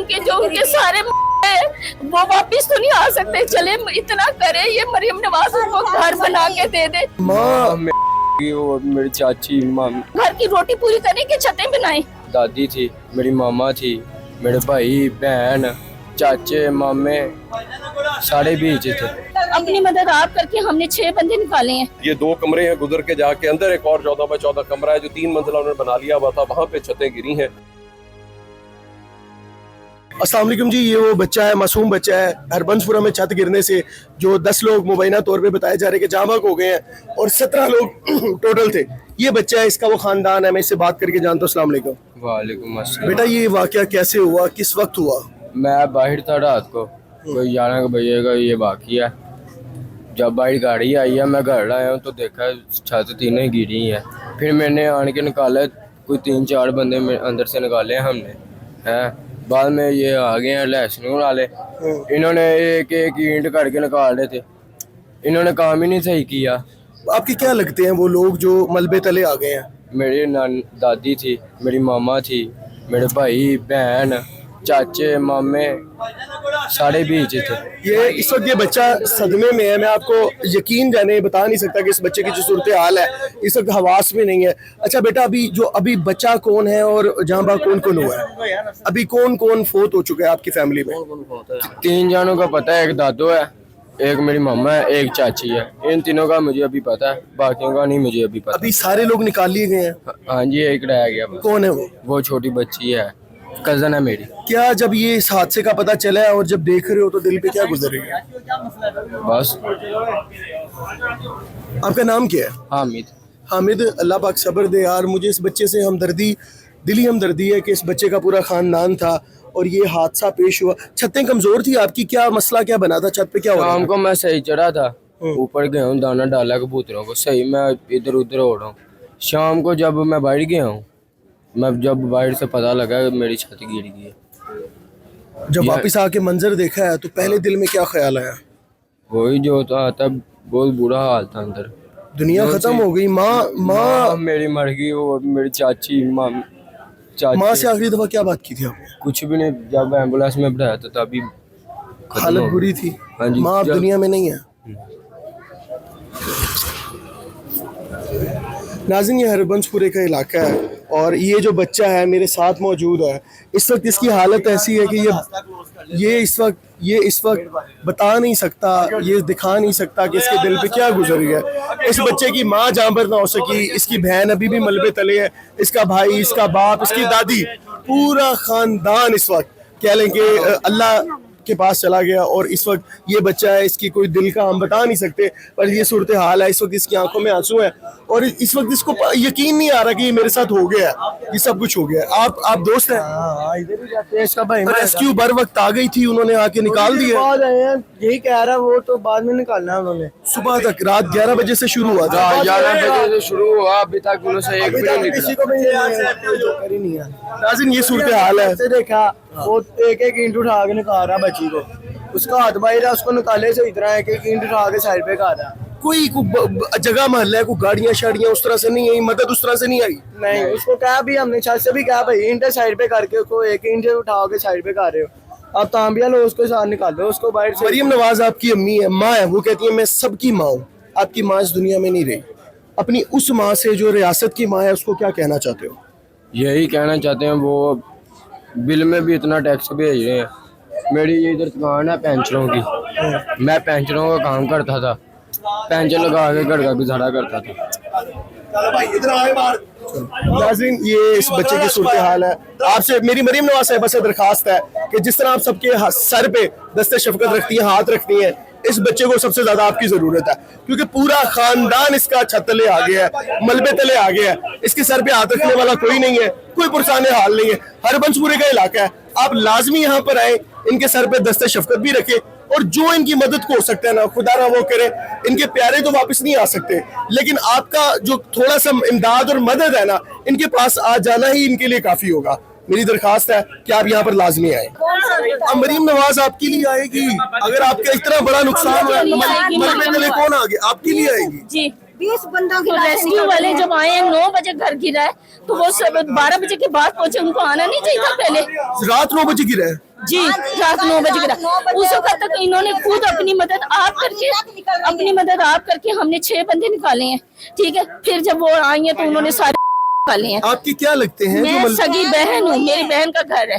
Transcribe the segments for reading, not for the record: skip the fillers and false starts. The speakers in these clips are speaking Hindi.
कि जो उनके सारे वो वापिस तो नहीं आ सकते। चले इतना करे ये मरियम नवाज उनको घर बना के दे दे। माँ वो मेरी चाची माँ, घर की रोटी पूरी करने की छतें बनाए। दादी थी, मेरी मामा थी, मेरे भाई बहन चाचे मामे सारे बीच थे। अपनी मदद आप करके हमने 6 बंदे निकाले हैं। ये 2 कमरे हैं, गुजर के जाके अंदर एक और 14 बाय 14 कमरा है जो 3 मंजिला उन्होंने बना लिया हुआ था, वहाँ पे छतें गिरी हैं। अस्सलाम वालेकुम जी, ये वो बच्चा है, मासूम बच्चा है। हरबंसपुरा में छत गिरने से जो 10 लोग मुबैना तौर पे बताए जा रहे हैं कि जाँ बहक हो गए हैं और 17 लोग टोटल थे। ये बच्चा है, इसका वो खानदान है, मैं इससे बात करके जानता हूँ। अस्सलाम वालेकुम। वालेकुम अस्सलाम। बेटा ये वाकया कैसे हुआ, किस वक्त हुआ? मैं बाहर था रात को, कोई 11 बजे का ये वाकया है। जब बाहर गाड़ी आई है, मैं घर आया हूँ तो देखा छत तीनों ही गिरी है। फिर मैंने आन के निकाला, कोई 3-4 बंदे अंदर से निकाले हमने हैं। बाद में ये आ गए हैं लहसुन वाले, इन्होंने एक एक ईंट करके निकाल रहे थे। इन्होंने काम ही नहीं सही किया। आपके क्या लगते हैं वो लोग जो मलबे तले आ गए हैं? मेरी दादी थी, मेरी मामा थी, मेरे भाई बहन चाचे मामे सारे बीच थे। ये इस वक्त ये बच्चा सदमे में है। मैं आपको यकीन जाने बता नहीं सकता कि इस बच्चे की जो सूरत हाल है, इस वक्त हवास में नहीं है। अच्छा बेटा, अभी बच्चा कौन है और जाँ बहक कौन कौन हुआ है? अभी कौन कौन फोत हो चुका है आपकी फैमिली में? 3 जानों का पता है, एक दादू है, एक मेरी मामा है, एक चाची है। इन तीनों का मुझे अभी पता है, बाकियों का नहीं मुझे अभी पता। अभी सारे लोग निकाल लिए गए हैं? हाँ जी, एक रह गया बस। कौन है वो छोटी बच्ची है, कजन है मेरी। क्या जब ये इस हादसे का पता चला है और जब देख रहे हो तो दिल पे क्या गुजर रही है? बस। आपका नाम क्या है? हामिद। हामिद, अल्लाह पाक सब्र दे यार। मुझे इस बच्चे से दिली हमदर्दी है कि इस बच्चे का पूरा खानदान था और ये हादसा पेश हुआ। छतें कमजोर थी आपकी, क्या मसला क्या बना था? छत पे क्या हो रहा शाम को मैं सही चढ़ा था, ऊपर गया हूँ, दाना डाला कबूतरों को, सही मैं इधर उधर हो रहा हूँ। शाम को जब मैं बाहर गया हूँ, जब बाहर से पता लगा मेरी छत गिर गई है। जब वापस आके मंजर देखा है तो पहले दिल में क्या ख्याल आया? वही जो था तब बहुत बुरा हाल था अंदर। दुनिया खत्म हो गई। माँ मेरी मर गई और मेरी चाची माँ से आखिरी दफा क्या बात की थी आपने? कुछ भी नहीं, जब एम्बुलेंस में बैठाया था तभी हालत बुरी थी। हाँ जी, माँ अब दुनिया में नहीं है। नाज़रीन, ये हरबंसपुरे का इलाका है और ये जो बच्चा है मेरे साथ मौजूद है। इस वक्त इसकी हालत ऐसी है कि ये इस वक्त बता नहीं सकता, ये दिखा नहीं सकता कि इसके दिल पे क्या गुजर गया। इस बच्चे की माँ जांबर ना हो सकी, इसकी बहन अभी भी मलबे तले है, इसका भाई, इसका बाप, इसकी दादी, पूरा खानदान इस वक्त कह लें कि अल्लाह के पास चला गया। और इस वक्त ये बच्चा है, इसकी कोई दिल का हम बता नहीं सकते, पर ये सूरत हाल है। इस वक्त इसकी आंखों में आंसू है और इस वक्त इसको यकीन नहीं आ रहा कि ये मेरे साथ हो गया, ये सब कुछ हो गया। आप दोस्त हैं? इधर ही जाते हैं। इसका भाई रेस्क्यू बर वक्त आ गई थी, उन्होंने आके निकाल दिया। बाद आए हैं, यही कह रहा वो तो बाद में निकालना है उन्होंने। सुबह तक रात 11 बजे से शुरू हुआ था। 11 बजे से शुरू हुआ, अभी तक उन्होंने एक भी नहीं किसी निकला। को भी जोकर ही नहीं है। नाज़रीन, ये सूरत हाल है। ऐसे देखा वो एक एक ईंट उठा के निकाल रहा बच्ची को, उसका हाथ बाहर है, उसको निकाले से इतना है कि एक ईंट उठा के साइड पे खा रहा। कोई जगह महल है, कोई गाड़ियां शाड़ियां उस तरह से नहीं आई, मदद उस तरह से नहीं आई। नहीं, उसको कहा भी हमने छत से भी कहा भाई ईंट साइड पे करके उसको एक ईंट उठा के साइड पे खा रहे हो, आप तांबिया लो उसको साथ निकालो उसको बाहर से। मरियम नवाज आपकी अम्मी है, माँ है, वो कहती है मैं सबकी माँ हूँ। आपकी माँ इस दुनिया में नहीं रही। अपनी उस माँ से जो रियासत की माँ है उसको क्या कहना चाहते हो? यही कहना चाहते हैं, वो बिल में भी इतना टैक्स भेज रहे हैं। मेरी ये इधर दुकान है पैंचरों की, मैं पैंचरों का काम करता था, पैंचर लगा के घर का गुजारा करता था। नाज़रीन, ये इस बच्चे की सूरत हाल है। आपसे मेरी मरियम नवाज साहिबा से दरखास्त है कि जिस तरह आप सबके सर पे दस्ते शफकत रखती हैं, हाथ रखती हैं, इस बच्चे को सबसे ज्यादा आपकी जरूरत है, क्योंकि पूरा खानदान इसका छत तले आ गया है, मलबे तले आ गया है। इसके सर पे हाथ रखने वाला कोई नहीं है, कोई पुरसाने हाल नहीं है। हरबंसपुरे का इलाका है, आप लाजमी यहाँ पर आए, इनके सर पे दस्ते शफकत भी रखे और जो इनकी मदद को हो सकता है ना, खुदा ना वो करे। इनके प्यारे तो वापस नहीं आ सकते, लेकिन आपका जो थोड़ा सा इमदाद और मदद है ना, इनके पास आ जाना ही इनके लिए काफी होगा। मेरी दरखास्त है कि आप यहाँ पर लाजमी आए। अब मरीम नवाज आपके लिए आएगी, अगर आपका इतना बड़ा नुकसान हुआ, मलबे तले कौन आ गया, आपके लिए आएगी जी। 20 बंदों की तो रेस्क्यू वाले जब आए हैं 9 बजे घर गिरा है, तो वो सब 12 बजे के बाद पहुंचे, उनको आना नहीं चाहिए था पहले? रात 9 बजे गिरा है। जी रात 9 बजे गिरा। उस वक्त तक इन्होंने खुद अपनी मदद आप करके हमने 6 बंदे निकाले हैं, ठीक है। फिर जब वो आई हैं तो उन्होंने सारे निकाले हैं। आपकी क्या लगते हैं? मैं सगी बहन हूँ, मेरी बहन का घर है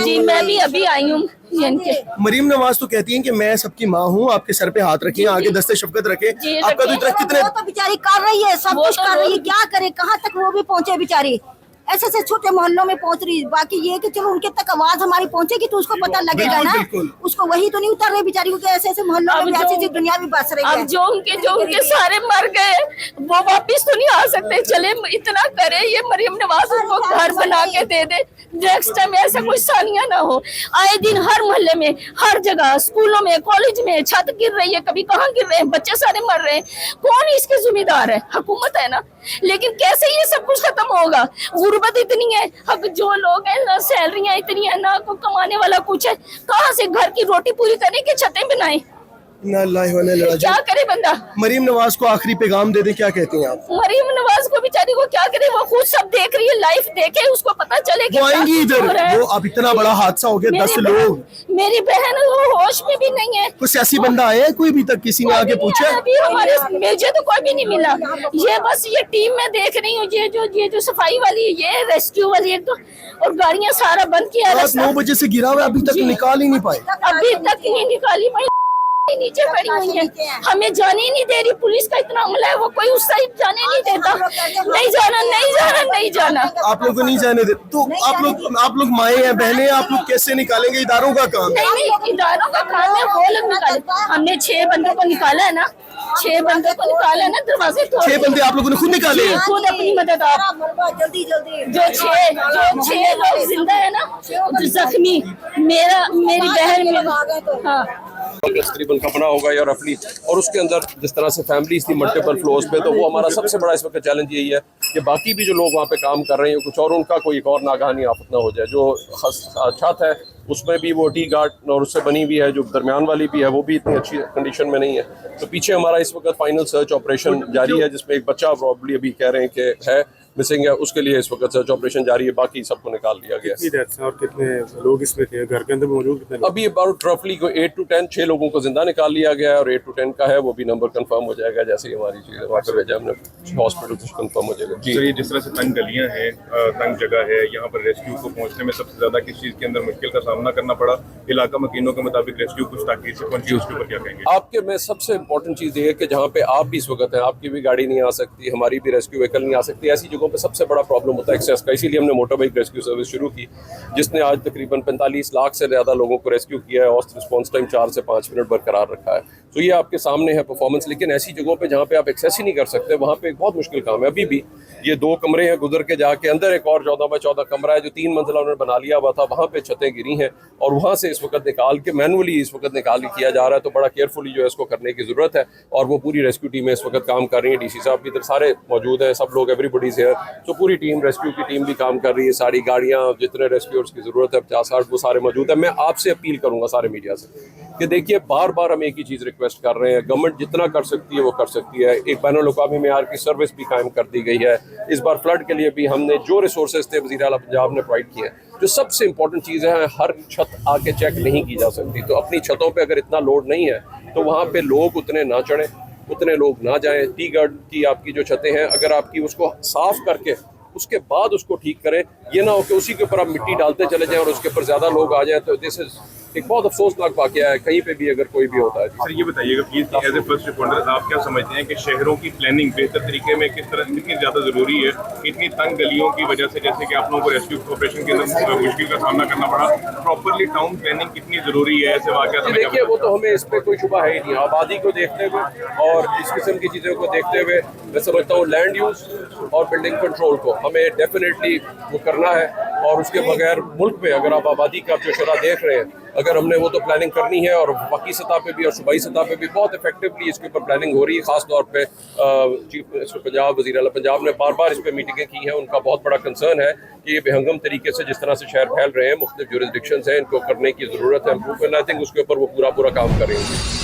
जी, मैं भी अभी आई हूँ इनके। मरीम नवाज तो कहती हैं कि मैं सबकी माँ हूँ, आपके सर पे हाथ रखें, आगे दस्ते शफकत रखें। आपका तो इतना कितने वो तो बेचारी कर रही है, सब कुछ कर रही है, क्या करे, कहाँ तक वो भी पहुँचे बेचारी, ऐसे ऐसे छोटे मोहल्लों में पहुंच रही है। बाकी ये कि चलो उनके तक आवाज हमारी पहुंचेगी तो उसको पता लगेगा ना, उसको वही तो नहीं उतर रही बेचारी को, ऐसे ऐसे मोहल्लों में ऐसी ऐसी दुनिया भी बस रही है। अब जो उनके सारे मर गए वो वापिस तो नहीं आ सकते। चले इतना करे ये मरियम नवाज उनको घर बना के दे दे, नेक्स्ट टाइम ऐसा कोई सानिया ना हो। आए दिन हर मोहल्ले में, हर जगह, स्कूलों में, कॉलेज में छत गिर रही है, कभी कहाँ गिर रहे हैं, बच्चे सारे मर रहे हैं। कौन इसके जिम्मेदार है? हुकूमत है ना। लेकिन कैसे ये सब कुछ खत्म होगा? गुर्बत इतनी है, अब जो लोग हैं ना, सैलरियां इतनी है ना, को कमाने वाला कुछ है, कहाँ से घर की रोटी पूरी करने की छतें बनाए? क्या करे बंदा? मरीम नवाज को आखिरी पैगाम दे दे, क्या कहते हैं आप? मरीम नवाज को बेचारी को क्या करे, वो खुद सब देख रही है, लाइफ देखे, उसको पता चले कि वो आएंगी इधर। वो अब इतना बड़ा हादसा हो गया, 10 लोग, मेरी बहन वो होश में भी नहीं है। कोई सियासी बंदा आया है कोई अभी तक? किसी ने आगे पूछा? अभी हमारे मुझे तो कोई भी नहीं मिला। ये बस ये टीम में देख रही हूँ, ये जो सफाई वाली, ये रेस्क्यू वाली एक तो, और गाड़ियाँ सारा बंद किया। रात 9 बजे से गिरा हुआ, अभी तक निकाल ही नहीं पाए। अभी तक नहीं निकाली, नीचे पड़ी हुई है, हमें जाने ही नहीं दे रही। पुलिस का इतना हमला है, वो कोई उस साइड जाने नहीं देता। नहीं जाना, नहीं जाना, नहीं जाना। आप लोग को नहीं जाने दे तो आप लोग माए हैं, बहनें, आप लोग कैसे निकालेंगे? इदारों का काम है। नहीं, इदारों का काम है, वो लोग निकाले। हमने 6 बंदों को निकाला है ना, 6 बंदों को निकाला है ना, दरवाजे तोड़। 6 बंदे आप लोगों ने खुद निकाले हैं? खुद अपनी मदद आप। जल्दी जल्दी जो 6 लोग जिंदा है ना, जो जख्मी, मेरी बहन, हाँ तकरीबन कपड़ा होगा या रफली, और उसके अंदर जिस तरह से फैमिलीज थी मल्टीपल फ्लोर्स पे, तो वो हमारा सबसे बड़ा इस वक्त चैलेंज यही है कि बाकी भी जो लोग वहाँ पे काम कर रहे हैं कुछ और, उनका कोई एक और नागहानी आफत ना हो जाए। जो छत है उसमें भी वो टी गार्ड और उससे बनी हुई है, जो दरमियान वाली भी है वो भी इतनी अच्छी कंडीशन में नहीं है। तो पीछे हमारा इस वक्त फाइनल सर्च ऑपरेशन जारी है, जिसमें एक बच्चा प्रॉब्ली अभी कह रहे हैं कि है मिसिंग है, उसके लिए इस वक्त सर्च ऑपरेशन जारी है। बाकी सबको निकाल लिया गया है। और कितने लोग इसमें थे घर के अंदर मौजूद? कितने लोग? अभी अबाउट रफली 8 to 10 6 लोगों को जिंदा निकाल लिया गया है, और 8 to 10 का है वो भी नंबर कंफर्म हो जाएगा जैसे ही हमारी चीज़ वहाँ पर भेजा हमने हॉस्पिटल कुछ कंफर्म हो जाएगा। जी, जिस तरह से तंग गलियां हैं, तंग जगह है, यहाँ पर रेस्क्यू को पहुँचने में सबसे ज्यादा किस चीज़ के अंदर मुश्किल का सामना करना पड़ा? इलाका मकीनों के मुताबिक रेस्क्यू कुछ ताकीद से पहुंची, उसके ऊपर क्या कहेंगे? आपके में सबसे इंपॉर्टेंट चीज़ ये है कि जहाँ पे आप भी इस वक्त हैं, आपकी भी गाड़ी नहीं आ सकती, हमारी भी रेस्क्यू व्हीकल नहीं आ सकती, ऐसी जगहों पे सबसे बड़ा प्रॉब्लम होता है एक्सेस का। इसीलिए हमने मोटर बाइक रेस्क्यू सर्विस शुरू की, जिसने आज तकरीबन 45 लाख से ज़्यादा लोगों को रेस्क्यू किया है, और रिस्पॉन्स टाइम 4 से 5 मिनट बरकरार रखा है। तो ये आपके सामने है परफॉर्मेंस। लेकिन ऐसी जगहों पे जहाँ पे आप एक्सेस ही नहीं कर सकते, वहाँ पे एक बहुत मुश्किल काम है। अभी भी ये 2 कमरे हैं, गुजर के जाके अंदर एक और 14 बाय 14 कमरा है जो 3 मंजिला उन्होंने बना लिया हुआ था, वहाँ पे छतें गिरी हैं, और वहाँ से इस वक्त निकाल के मैनुअली इस वक्त निकाल किया जा रहा है। तो बड़ा केयरफुली जो है इसको करने की ज़रूरत है, और वो पूरी रेस्क्यू टीमें इस वक्त काम कर रही हैं। डीसी साहब भी इधर सारे मौजूद हैं, सब लोग, एवरीबॉडीज हियर। तो पूरी टीम, रेस्क्यू की टीम भी काम कर रही है, सारी गाड़ियाँ, जितने रेस्क्यूअर्स की ज़रूरत है 50-60 वो सारे मौजूद है। मैं आपसे अपील करूँगा सारे मीडिया से कि देखिए, बार बार हम एक ही चीज़ रिक्वेस्ट कर रहे हैं, गवर्नमेंट जितना कर सकती है वो कर सकती है। एक बैनुल-अक़वामी मेयार की सर्विस भी कायम कर दी गई है। इस बार फ्लड के लिए भी हमने जो रिसोर्सेज थे वज़ीर आला पंजाब ने प्रोवाइड किए। जो सबसे इंपॉर्टेंट चीज़ है, हर छत आके चेक नहीं की जा सकती, तो अपनी छतों पे अगर इतना लोड नहीं है तो वहाँ पे लोग उतने ना चढ़ें, उतने लोग ना जाएं। टी गार्ड की आपकी जो छतें हैं, अगर आपकी उसको साफ करके उसके बाद उसको ठीक करें, ये ना हो कि उसी के ऊपर आप मिट्टी डालते चले जाएं और उसके ऊपर ज़्यादा लोग आ जाएं। तो दिस इज एक बहुत अफसोसनाक वाक़या है, कहीं पे भी अगर कोई भी होता है। सर ये बताइएगा please, as a first responder आप क्या समझते हैं कि शहरों की प्लानिंग बेहतर तरीके में किस तरह कितनी ज़्यादा ज़रूरी है? इतनी तंग गलियों की वजह से, जैसे कि आप लोगों को रेस्क्यू ऑपरेशन के अंदर मुश्किल का सामना करना पड़ा, प्रॉपरली टाउन प्लानिंग कितनी ज़रूरी है ऐसे वाक़या? देखिए, वो तो हमें इस पर कोई शुबा है ही नहीं। आबादी को देखते हुए और इस किस्म की चीज़ों को देखते हुए मैं समझता हूँ लैंड यूज़ और बिल्डिंग कंट्रोल को हमें डेफिनेटली वो करना है, और उसके बगैर मुल्क में अगर आप आबादी का जो शरह देख रहे हैं, अगर हमने वो तो प्लानिंग करनी है, और वफाकी सतह पे भी और सूबाई सतह पे भी बहुत इफेक्टिवली इसके ऊपर प्लानिंग हो रही है। खास तौर पे चीफ मिनिस्टर पंजाब, वज़ीर आला पंजाब ने बार बार इस पर मीटिंगें की हैं। उनका बहुत बड़ा कंसर्न है कि ये बेहंगम तरीके से जिस तरह से शहर फैल रहे हैं, मुख्तलिफ ज्यूरिसडिक्शंस हैं, इनको करने की ज़रूरत है इम्प्रूव करना। आई थिंक उसके ऊपर वो पूरा काम कर रहे हैं।